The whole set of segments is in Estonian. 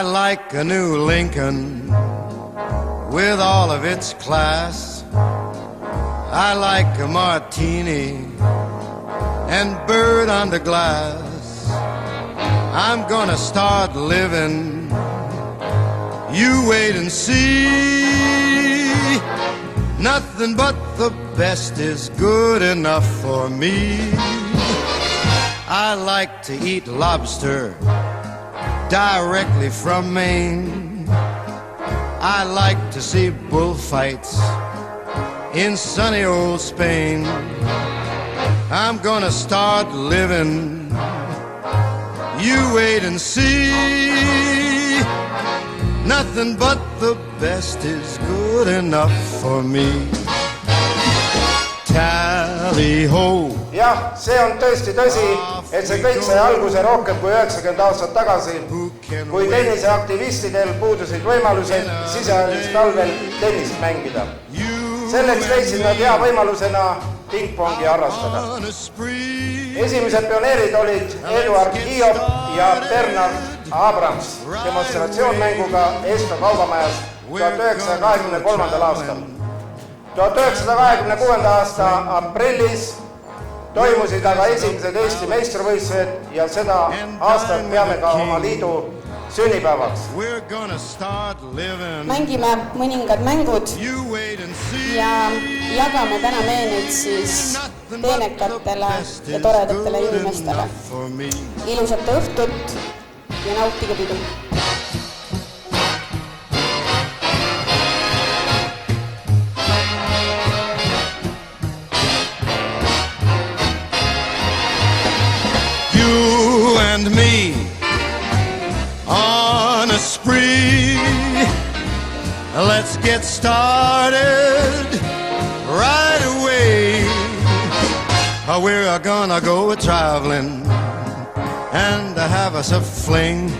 I like a new Lincoln with all of its class. I like a martini and bird under glass. I'm gonna start living, you wait and see. Nothing but the best is good enough for me. I like to eat lobster directly from Maine. I like to see bullfights in sunny old Spain. I'm gonna start living, you wait and see. Nothing but the best is good enough for me. Tally-ho. jah, see on tõesti tõsi, et see kõik sai alguse rohkem kui 90 aastat tagasi, kui tenniseaktivistidel puudusid võimalused siseajalisel talvel tennist mängida. Selleks leidsid nad hea võimalusena pingpongi harrastada. Esimesed pioneerid olid Eduard Hiop ja Bernard Abrams demonstratsioonmänguga Esto kaubamajas 1923. aastal. 1926. aasta aprillis toimusid aga esimesed Eesti meistrivõistlused ja seda aastat peame ka oma liidu sünnipäevaks. Mängime mõningad mängud ja jagame täna meeneid siis teenekatele ja toredatele inimestele. Ilusat õhtut ja nautige pidu! You and me on a spree. Let's get started right away. We're gonna go traveling and have us a fling.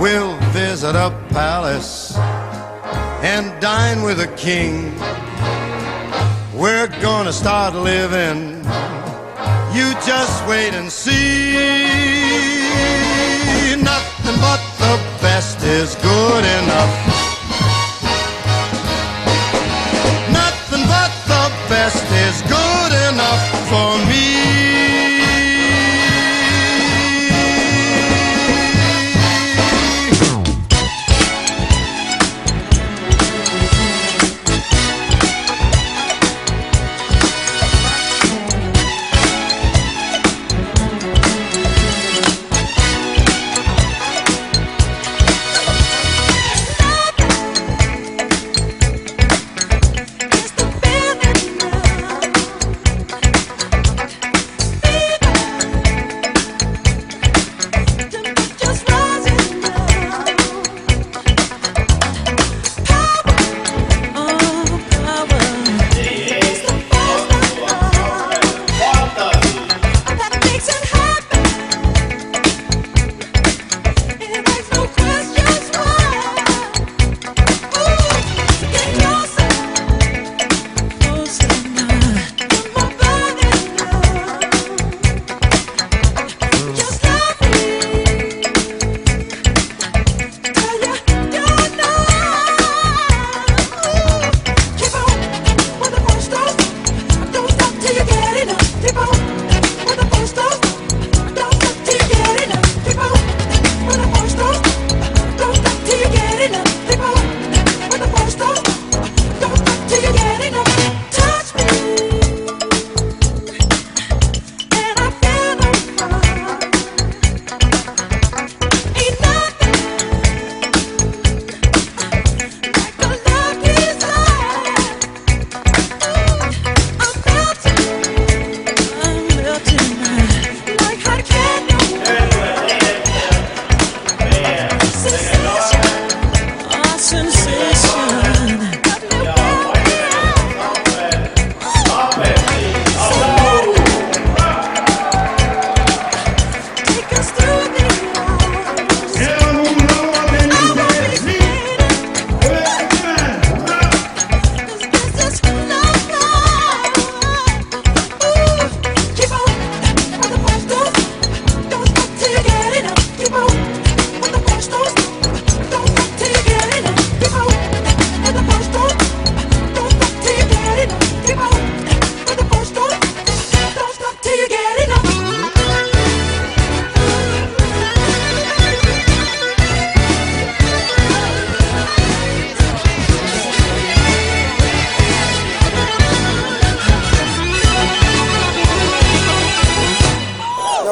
We'll visit a palace and dine with a king. We're gonna start living, you just wait and see. Nothing but the best is good enough. Nothing but the best is good enough for me.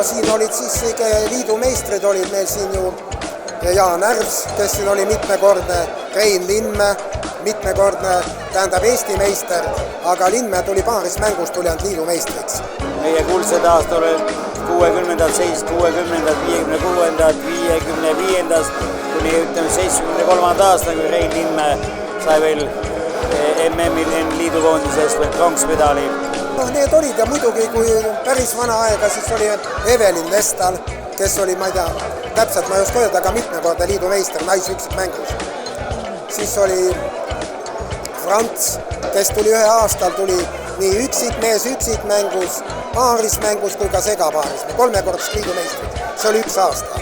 no siin olid siis liidu meistrid olid meil siin ju Jaan Ärs, kes siin oli mitmekordne, Rein Linnmäe, mitmekordne, tähendab Eesti meister, aga Linnmäe tuli paaris mängus, tuli ainult liidu meistriks. Meie kuldsed aastal olid 60-ndad, 60-ndad, 56-ndad, 55-ndast kuni 73 aasta, kui Rein Linnmäe sai veel MM-il liidu koondises veel pronksmedali. Need olid ja muidugi, kui päris vana aega, siis oli Evelin Vestal, kes oli, ma ei tea, täpselt ma ei oska öelda, aga mitmekordne liidu meister naisüksikmängus. Siis oli Frants, kes tuli ühe aastal, tuli nii üksikmees üksikmängus, paarismängus kui ka segapaaris, 3-kordset liidu meistrid. See oli 1 aasta.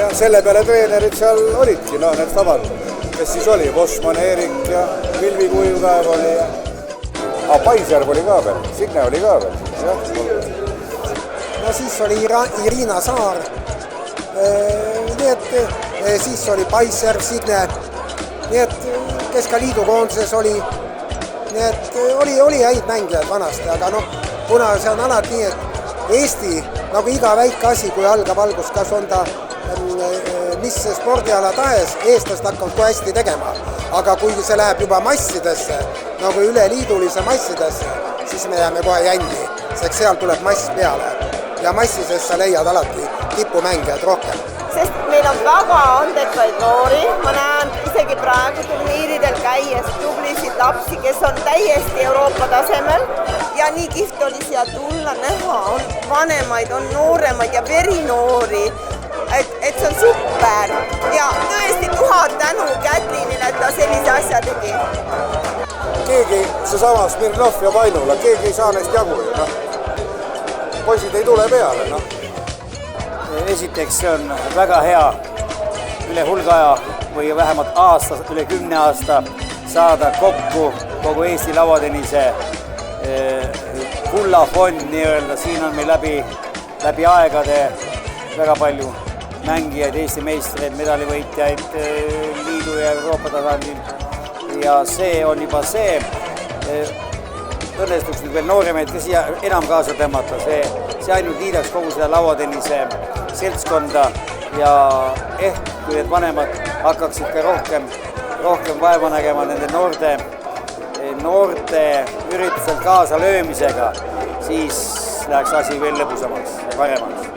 Ja selle peale treenerid seal olidki, need samad, kes siis oli, Vosman, Eerik ja Vilvi Kuiupäev oli ja Paisjärv oli ka veel, Signe oli ka veel. No siis oli Irina Saar, nii et siis oli Paisjärv, Signe, nii et kes ka liidukoondises oli, nii et oli häid mängijaid vanasti, aga kuna see on alati nii, et Eesti, nagu iga väike asi, kui algab algus, kas on ta mis spordiala tahes, eestlased hakkavad kohe hästi tegema. Aga kui see läheb juba massidesse, nagu üleliidulise massidesse, siis me jääme kohe jänni, sest seal tuleb mass peale. Ja massisest sa leiad alati tipumängijad rohkem. Sest meil on väga andekaid noori, ma näen isegi praegu turniiridel käies tublisid lapsi, kes on täiesti Euroopa tasemel ja nii kihvt oli siia tulla näha, on vanemaid, on nooremaid ja verinoori, et see on super ja tõesti 1000 tänu Kätlinile, et ta sellise asja tegi. Keegi, seesama Smirnov ja Vainula, keegi ei saa neist jagu. Poisid ei tule peale. Esiteks see on väga hea üle hulga aja või vähemalt aasta, üle 10 aasta saada kokku kogu Eesti lauatennise kullafond nii-öelda. Siin on meil läbi aegade väga palju mängijaid, Eesti meistreid, medalivõitjaid liidu ja Euroopa tasandil ja see on juba see. Õnnestuks nüüd veel nooremaid, kes siia enam kaasa tõmmata, see ainult liidaks kogu seda lauatennise seltskonda ja kui need vanemad hakkaksid ka rohkem vaeva nägema nende noorte üritusel kaasa löömisega, siis läheks asi veel lõbusamaks ja paremaks.